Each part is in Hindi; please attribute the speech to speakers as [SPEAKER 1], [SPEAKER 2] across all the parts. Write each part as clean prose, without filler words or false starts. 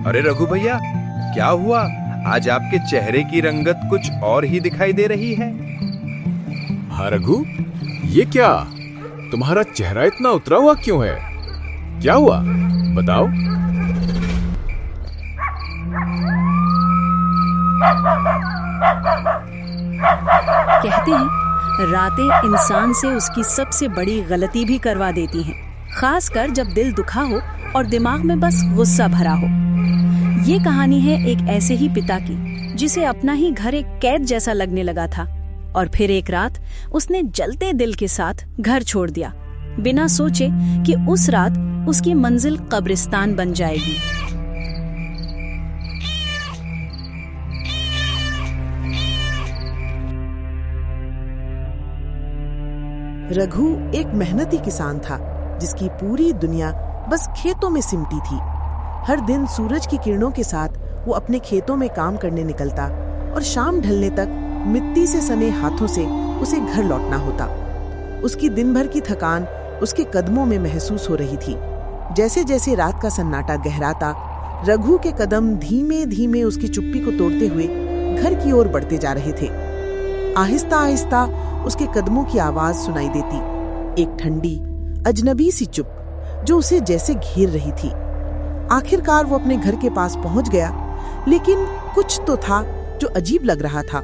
[SPEAKER 1] अरे रघु भैया, क्या हुआ? आज आपके चेहरे की रंगत कुछ और ही दिखाई दे रही है।
[SPEAKER 2] हाँ रघु, ये क्या? तुम्हारा चेहरा इतना उतरा हुआ क्यों है? क्या हुआ, बताओ।
[SPEAKER 3] कहते हैं रातें इंसान से उसकी सबसे बड़ी गलती भी करवा देती हैं, खासकर जब दिल दुखा हो और दिमाग में बस गुस्सा भरा हो। ये कहानी है एक ऐसे ही पिता की जिसे अपना ही घर एक कैद जैसा लगने लगा था, और फिर एक रात उसने जलते दिल के साथ घर छोड़ दिया, बिना सोचे कि उस रात उसकी मंजिल कब्रिस्तान बन जाएगी।
[SPEAKER 4] रघु एक मेहनती किसान था जिसकी पूरी दुनिया बस खेतों में सिमटी थी। हर दिन सूरज की किरणों के साथ वो अपने खेतों में काम करने निकलता और शाम ढलने तक मिट्टी से सने हाथों से उसे घर लौटना होता। उसकी दिन भर की थकान उसके कदमों में महसूस हो रही थी। जैसे जैसे रात का सन्नाटा गहराता, रघु के कदम धीमे धीमे उसकी चुप्पी को तोड़ते हुए घर की ओर बढ़ते जा रहे थे। आहिस्ता आहिस्ता उसके कदमों की आवाज सुनाई देती, एक ठंडी अजनबी सी चुप जो उसे जैसे घेर रही थी। आखिरकार वो अपने घर के पास पहुंच गया, लेकिन कुछ तो था जो अजीब लग रहा था।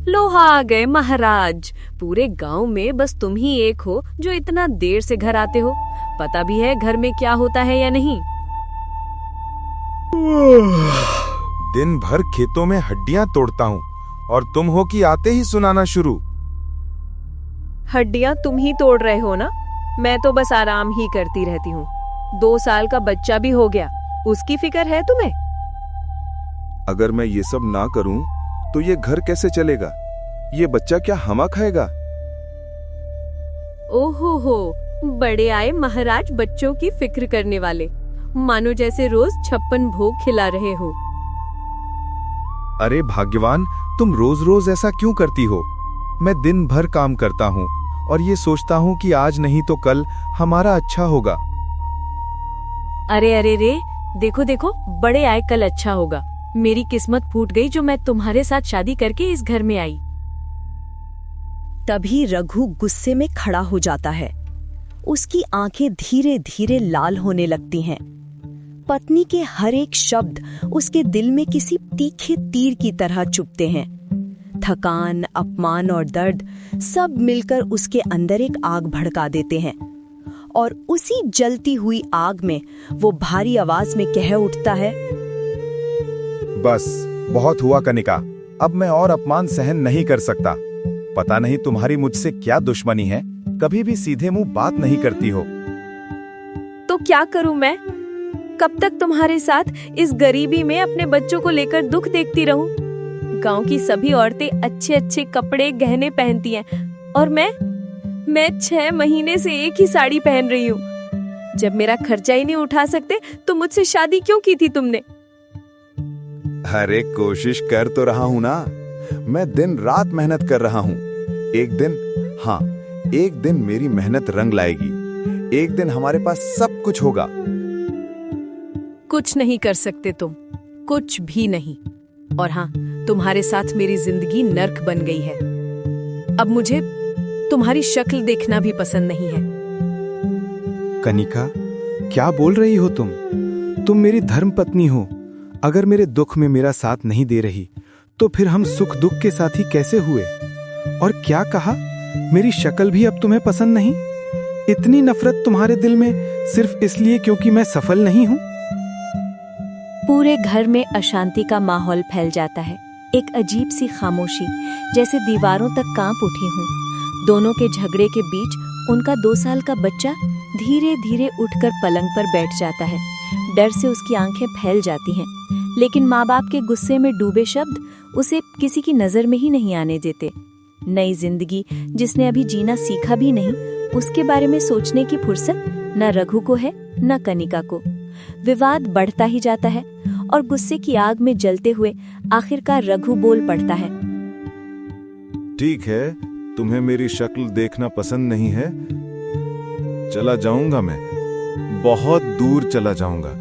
[SPEAKER 5] लोहा आ गए महाराज। पूरे गांव में बस तुम ही एक हो जो इतना देर से घर आते हो। पता भी है घर में क्या होता है या नहीं?
[SPEAKER 1] दिन भर खेतों में हड्डियां तोड़ता हूँ और तुम हो कि आते ही सुनाना शुरू।
[SPEAKER 5] हड्डियां तुम ही तोड़ रहे हो ना? मैं तो बस आराम ही करती रहती हूँ। 2 साल का बच्चा भी हो गया, उसकी फिक्र है तुम्हें?
[SPEAKER 1] अगर मैं ये सब ना करूं तो ये घर कैसे चलेगा? ये बच्चा क्या हमा खाएगा?
[SPEAKER 5] ओहो हो, बड़े आए महाराज बच्चों की फिक्र करने वाले। मानो जैसे रोज 56 भोग खिला रहे हो।
[SPEAKER 1] अरे भाग्यवान, तुम रोज रोज ऐसा क्यों करती हो? मैं दिन भर काम करता हूँ और ये सोचता हूँ कि आज नहीं तो कल हमारा अच्छा होगा।
[SPEAKER 5] अरे अरे रे, देखो देखो, बड़े आए कल अच्छा होगा। मेरी किस्मत फूट गई जो मैं तुम्हारे साथ शादी करके इस घर में आई।
[SPEAKER 3] तभी रघु गुस्से में खड़ा हो जाता है। उसकी आंखें धीरे धीरे लाल होने लगती हैं। पत्नी के हर एक शब्द उसके दिल में किसी तीखे तीर की तरह चुभते हैं। थकान, अपमान और दर्द सब मिलकर उसके अंदर एक आग भड़का देते हैं, और उसी जलती हुई आग में वो भारी आवाज में कह उठता है,
[SPEAKER 1] बस बहुत हुआ कनिका, अब मैं और अपमान सहन नहीं कर सकता। पता नहीं तुम्हारी मुझसे क्या दुश्मनी है, कभी भी सीधे मुंह बात नहीं करती हो।
[SPEAKER 5] तो क्या करूं मैं? कब तक तुम्हारे साथ इस गरीबी में अपने बच्चों को लेकर दुख देखती रहूं? गांव की सभी औरतें अच्छे अच्छे कपड़े गहने पहनती हैं, और मैं 6 महीने से एक ही साड़ी पहन रही हूँ। जब मेरा खर्चा ही नहीं उठा सकते तो मुझसे शादी क्यों की थी तुमने?
[SPEAKER 1] अरे कोशिश कर तो रहा हूं ना, मैं दिन रात मेहनत कर रहा हूं। एक दिन मेरी मेहनत रंग लाएगी। एक दिन हमारे पास सब कुछ होगा।
[SPEAKER 5] कुछ नहीं कर सकते तुम, कुछ भी नहीं। और हाँ, तुम्हारे साथ मेरी जिंदगी नर्क बन गई है। अब मुझे तुम्हारी शक्ल देखना भी पसंद नहीं है।
[SPEAKER 6] कनिका, क्या बोल रही हो तुम? तुम मेरी धर्म पत्नी हो। अगर मेरे दुख में मेरा साथ नहीं दे रही तो फिर हम सुख दुख के साथी कैसे हुए? और क्या कहा, मेरी शक्ल भी अब तुम्हें पसंद नहीं? इतनी नफरत तुम्हारे दिल में सिर्फ इसलिए क्योंकि मैं सफल नहीं हूँ?
[SPEAKER 5] पूरे घर में अशांति का माहौल फैल जाता है। एक अजीब सी खामोशी जैसे दीवारों तक कांप उठी हूँ। दोनों के झगड़े के बीच उनका 2 साल का बच्चा धीरे धीरे उठकर पलंग पर बैठ जाता है। डर से उसकी आंखें फैल जाती हैं। लेकिन माँ बाप के गुस्से में डूबे शब्द उसे किसी की नजर में ही नहीं आने देते। नई जिंदगी जिसने अभी जीना सीखा भी नहीं, उसके बारे में सोचने की फुर्सत न रघु को है न कनिका को। विवाद बढ़ता ही जाता है और गुस्से की आग में जलते हुए आखिरकार रघु बोल पड़ता है।
[SPEAKER 1] ठीक है, तुम्हें मेरी शक्ल देखना पसंद नहीं है, चला जाऊंगा मैं, बहुत दूर चला जाऊंगा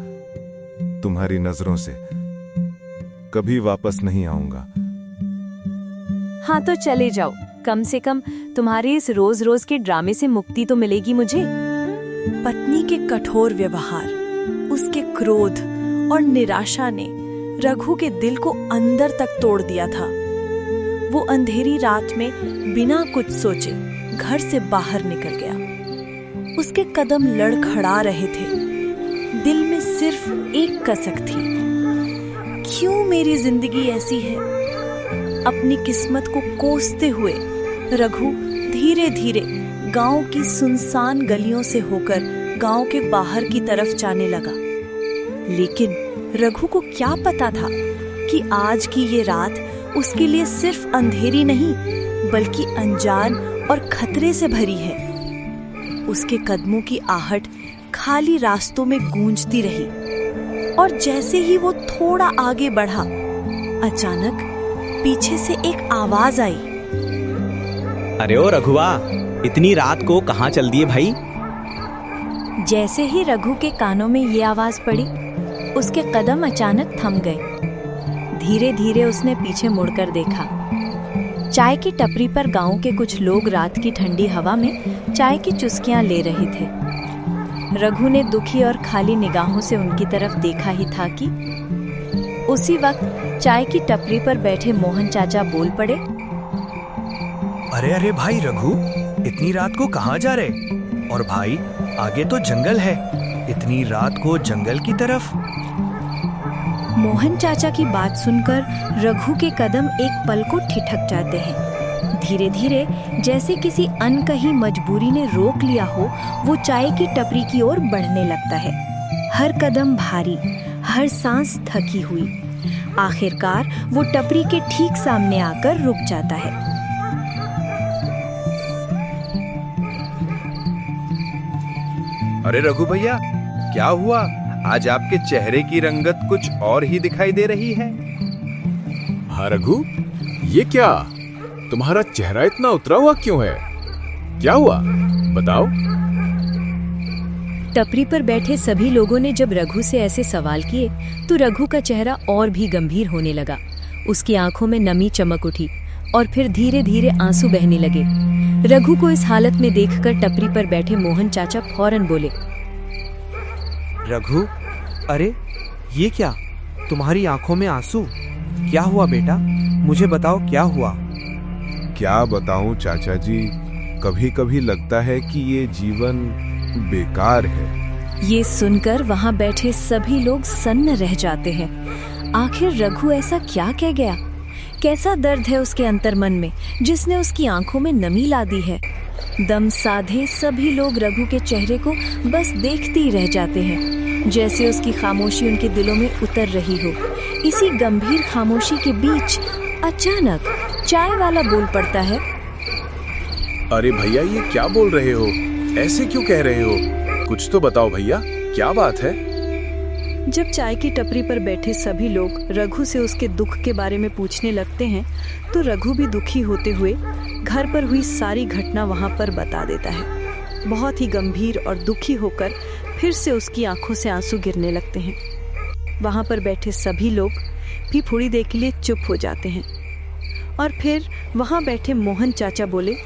[SPEAKER 1] तुम्हारी नजरों से, कभी वापस नहीं आऊंगा।
[SPEAKER 5] हाँ तो चले जाओ, कम से कम तुम्हारे इस रोज रोज के ड्रामे से मुक्ति तो मिलेगी मुझे।
[SPEAKER 3] पत्नी के कठोर व्यवहार, उसके क्रोध और निराशा ने रघु के दिल को अंदर तक तोड़ दिया था। वो अंधेरी रात में बिना कुछ सोचे घर से बाहर निकल गया। उसके कदम लड़खड़ा रहे थे, दिल में सिर्फ एक कसक थी, क्यों मेरी जिंदगी ऐसी है। अपनी किस्मत को कोसते हुए रघु धीरे धीरे गांव की सुनसान गलियों से होकर गांव के बाहर की तरफ जाने लगा। लेकिन रघु को क्या पता था कि आज की ये रात उसके लिए सिर्फ अंधेरी नहीं बल्कि अनजान और खतरे से भरी है। उसके कदमों की आहट खाली रास्तों में गूंजती रही और जैसे ही वो थोड़ा आगे बढ़ा, अचानक पीछे से एक आवाज आई।
[SPEAKER 7] अरे ओ रघुआ, इतनी रात को कहाँ चल दिए भाई?
[SPEAKER 5] जैसे ही रघु के कानों में ये आवाज पड़ी, उसके कदम अचानक थम गए। धीरे धीरे उसने पीछे मुड़कर देखा। चाय की टपरी पर गांव के कुछ लोग रात की ठंडी हवा में चाय की चुस्कियां ले रहे थे। रघु ने दुखी और खाली निगाहों से उनकी तरफ देखा ही था कि उसी वक्त चाय की टपरी पर बैठे मोहन चाचा बोल पड़े।
[SPEAKER 8] अरे अरे भाई रघु, इतनी रात को कहाँ जा रहे? और भाई आगे तो जंगल है, इतनी रात को जंगल की तरफ?
[SPEAKER 3] मोहन चाचा की बात सुनकर रघु के कदम एक पल को ठिठक जाते हैं। धीरे धीरे जैसे किसी अनकही मजबूरी ने रोक लिया हो, वो चाय की टपरी की ओर बढ़ने लगता है। हर कदम भारी, हर सांस थकी हुई। आखिरकार वो टपरी के ठीक सामने आकर रुक जाता है।
[SPEAKER 9] अरे रघु भैया, क्या हुआ? आज आपके चेहरे की रंगत कुछ और ही दिखाई दे रही है।
[SPEAKER 2] हाँ रघु, ये क्या? तुम्हारा चेहरा इतना उतरा हुआ क्यों है? क्या हुआ, बताओ।
[SPEAKER 3] टपरी पर बैठे सभी लोगों ने जब रघु से ऐसे सवाल किए तो रघु का चेहरा और भी गंभीर होने लगा। उसकी आंखों में नमी चमक उठी और फिर धीरे धीरे आंसू बहने लगे। रघु को इस हालत में देखकर टपरी पर बैठे मोहन चाचा फौरन बोले।
[SPEAKER 8] रघु, अरे ये क्या, तुम्हारी आंखों में आंसू? क्या हुआ बेटा, मुझे बताओ क्या हुआ?
[SPEAKER 1] क्या बताऊं चाचा जी, कभी कभी लगता है कि ये जीवन बेकार है।
[SPEAKER 3] ये सुनकर वहां बैठे सभी लोग सन्न रह जाते हैं। आखिर रघु ऐसा क्या कह गया? कैसा दर्द है उसके अंतर्मन में जिसने उसकी आंखों में नमी ला दी है? दम साधे सभी लोग रघु के चेहरे को बस देखते ही रह जाते हैं, जैसे उसकी खामोशी उनके दिलों में उतर रही हो। इसी गंभीर खामोशी के बीच अचानक चाय वाला बोल पड़ता है।
[SPEAKER 2] अरे भैया, ये क्या बोल रहे हो? ऐसे क्यों कह रहे हो? कुछ तो बताओ भैया, क्या बात है?
[SPEAKER 3] जब चाय की टपरी पर बैठे सभी लोग रघु से उसके दुख के बारे में पूछने लगते हैं तो रघु भी दुखी होते हुए घर पर हुई सारी घटना वहां पर बता देता है। बहुत ही गंभीर और दुखी होकर फिर से उसकी आंखों से आंसू गिरने लगते हैं। वहां पर बैठे सभी लोग भी थोड़ी देर के लिए चुप हो जाते हैं और फिर वहां बैठे मोहन चाचा बोले।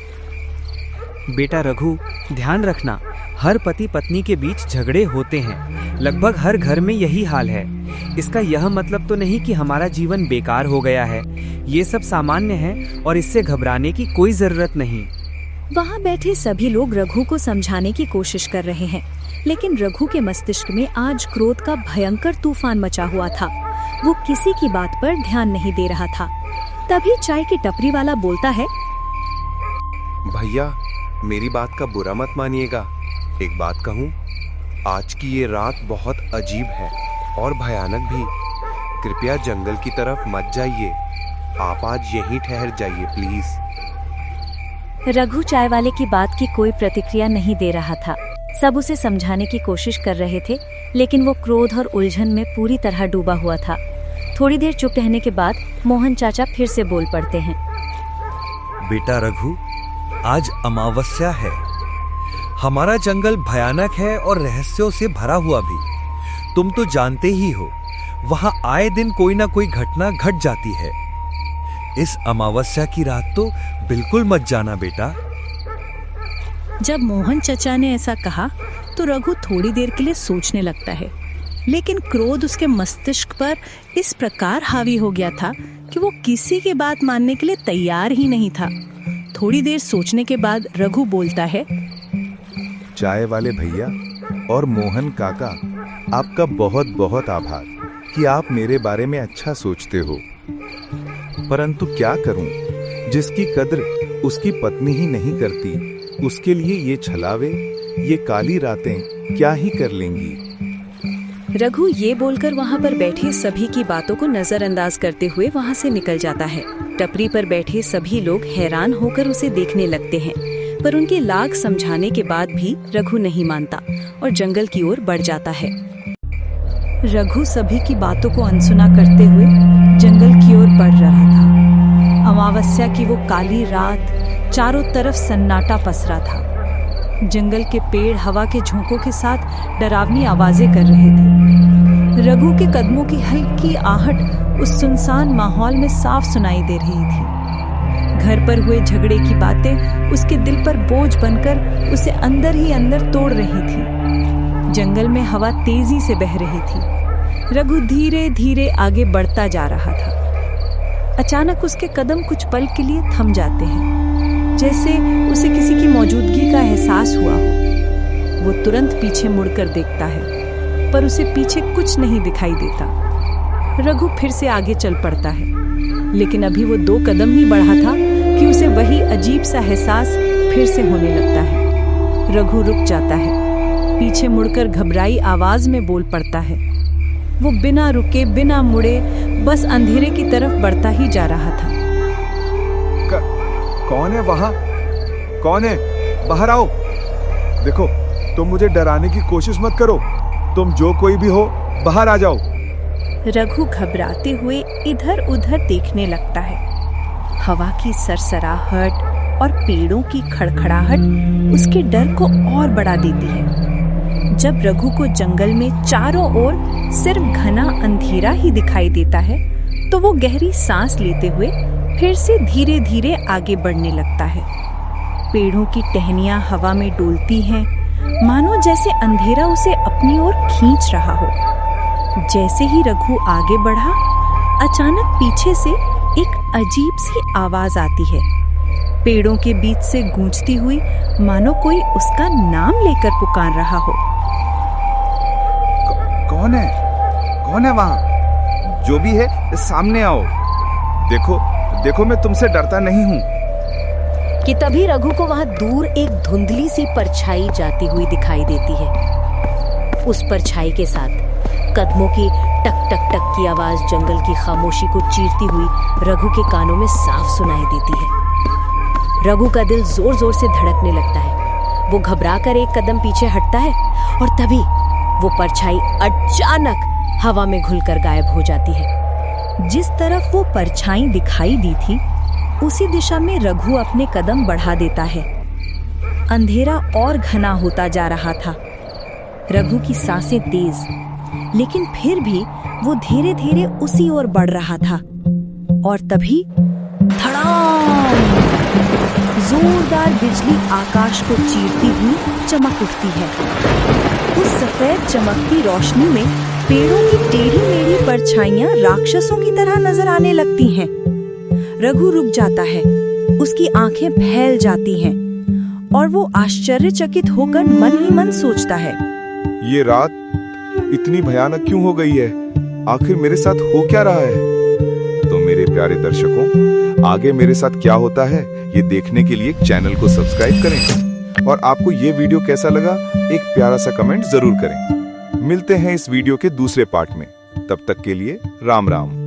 [SPEAKER 7] बेटा रघु, ध्यान रखना, हर पति पत्नी के बीच झगड़े होते हैं। लगभग हर घर में यही हाल है। इसका यह मतलब तो नहीं कि हमारा जीवन बेकार हो गया है। ये सब सामान्य है और इससे घबराने की कोई जरूरत नहीं।
[SPEAKER 3] वहां बैठे सभी लोग रघु को समझाने की कोशिश कर रहे हैं, लेकिन रघु के मस्तिष्क में आज क्रोध का भयंकर तूफान मचा हुआ था। वो किसी की बात पर ध्यान नहीं दे रहा था। तभी चाय की टपरी वाला बोलता है।
[SPEAKER 9] भैया, मेरी बात का बुरा मत मानिएगा, एक बात कहूँ, आज की ये रात बहुत अजीब है और भयानक भी। कृपया जंगल की तरफ मत जाइए। आप आज यहीं ठहर जाइए प्लीज।
[SPEAKER 5] रघु चाय वाले की बात की कोई प्रतिक्रिया नहीं दे रहा था। सब उसे समझाने की कोशिश कर रहे थे, लेकिन वो क्रोध और उलझन में पूरी तरह डूबा हुआ था। थोड़ी देर चुप रहने के बाद मोहन चाचा फिर से बोल पड़ते हैं।
[SPEAKER 8] बेटा रघु, आज अमावस्या है। हमारा जंगल भयानक है और रहस्यों से भरा हुआ भी। तुम तो जानते ही हो, वहां आए दिन कोई ना कोई घटना घट जाती है। इस अमावस्या की रात तो बिल्कुल मत जाना बेटा।
[SPEAKER 3] जब मोहन चचा ने ऐसा कहा तो रघु थोड़ी देर के लिए सोचने लगता है, लेकिन क्रोध उसके मस्तिष्क पर इस प्रकार हावी हो गया था कि वो किसी की बात मानने के लिए तैयार ही नहीं था। थोड़ी देर सोचने के बाद रघु बोलता है,
[SPEAKER 1] चाय वाले भैया और मोहन काका, आपका बहुत बहुत आभार कि आप मेरे बारे में अच्छा सोचते हो। परंतु क्या करूं, जिसकी कद्र उसकी पत्नी ही नहीं करती, उसके लिए ये छलावे, ये काली रातें क्या ही कर लेंगी।
[SPEAKER 3] रघु ये बोलकर वहाँ पर बैठे सभी की बातों को नजरअंदाज करते हुए वहाँ से निकल जाता है। टपरी पर बैठे सभी लोग हैरान होकर उसे देखने लगते हैं, पर उनके लाख समझाने के बाद भी रघु नहीं मानता और जंगल की ओर बढ़ जाता है। रघु सभी की बातों को अनसुना करते हुए जंगल की ओर बढ़ रहा था। अमावस्या की वो काली रात, चारों तरफ सन्नाटा पसरा था। जंगल के पेड़ हवा के झोंकों के साथ डरावनी आवाजें कर रहे थे। रघु के कदमों की हल्की आहट उस सुनसान माहौल में साफ सुनाई दे रही थी। घर पर हुए झगड़े की बातें उसके दिल पर बोझ बनकर उसे अंदर ही अंदर तोड़ रही थी। जंगल में हवा तेजी से बह रही थी। रघु धीरे धीरे आगे बढ़ता जा रहा था। अचानक उसके कदम कुछ पल के लिए थम जाते हैं, जैसे उसे किसी की मौजूदगी का एहसास हुआ हो। वो तुरंत पीछे मुड़कर देखता है, पर उसे पीछे कुछ नहीं दिखाई देता। रघु फिर से आगे चल पड़ता है, लेकिन अभी वो 2 कदम ही बढ़ा था कि उसे वही अजीब सा एहसास फिर से होने लगता है। रघु रुक जाता है, पीछे मुड़कर घबराई आवाज में बोल पड़ता है। वो बिना रुके बिना मुड़े बस अंधेरे की तरफ बढ़ता ही जा रहा था।
[SPEAKER 1] कौन है वहां? कौन है? बाहर आओ। देखो, तुम मुझे डराने की कोशिश मत करो। तुम जो कोई भी हो, बाहर आ जाओ।
[SPEAKER 3] रघु घबराते हुए इधर उधर देखने लगता है। हवा की सरसराहट और पेड़ों की खड़खड़ाहट उसके डर को और बढ़ा देती है। जब रघु को जंगल में चारों ओर सिर्फ घना अंधेरा ही दिखाई देता है, तो वो गहरी सांस लेते हुए फिर से धीरे धीरे आगे बढ़ने लगता है। पेड़ों की टहनियां हवा में डोलती हैं, मानो जैसे अंधेरा उसे अपनी ओर खींच रहा हो। जैसे ही रघु आगे बढ़ा, अचानक पीछे से एक अजीब सी आवाज आती है, पेड़ों के बीच से गूंजती हुई, मानो कोई उसका नाम लेकर पुकार रहा हो।
[SPEAKER 1] कौन है? कौन है वहां? जो भी है, सामने आओ। देखो, देखो, मैं तुमसे डरता नहीं हूँ।
[SPEAKER 3] कि तभी रघु को वहां दूर एक धुंधली सी परछाई जाती हुई दिखाई देती है। उस परछाई के साथ कदमों की टक टक टक की आवाज जंगल की खामोशी को चीरती हुई रघु के कानों में साफ सुनाई देती है। रघु का दिल जोर जोर से धड़कने लगता है। वो घबराकर एक कदम पीछे हटता है और तभी वो परछाई अचानक हवा में घुलकर गायब हो जाती है। जिस तरफ वो परछाई दिखाई दी थी, उसी दिशा में रघु अपने कदम बढ़ा देता है। अंधेरा और घना होता जा रहा था। रघु की सांसें तेज, लेकिन फिर भी वो धीरे धीरे उसी ओर बढ़ रहा था। और तभी धड़ाम! जोरदार बिजली आकाश को चीरती हुई चमक उठती है। उस सफेद चमकती रोशनी में पेड़ों की टेढ़ी मेढ़ी परछाइयां राक्षसों की तरह नजर आने लगती हैं। रघु रुक जाता है, उसकी आंखें फैल जाती हैं और वो आश्चर्यचकित होकर मन ही मन सोचता है,
[SPEAKER 1] ये रात इतनी भयानक क्यों हो गई है? आखिर मेरे साथ हो क्या रहा है? तो मेरे प्यारे दर्शकों, आगे मेरे साथ क्या होता है ये देखने के लिए चैनल को सब्सक्राइब करें और आपको ये वीडियो कैसा लगा एक प्यारा सा कमेंट जरूर करें। मिलते हैं इस वीडियो के दूसरे पार्ट में। तब तक के लिए राम राम।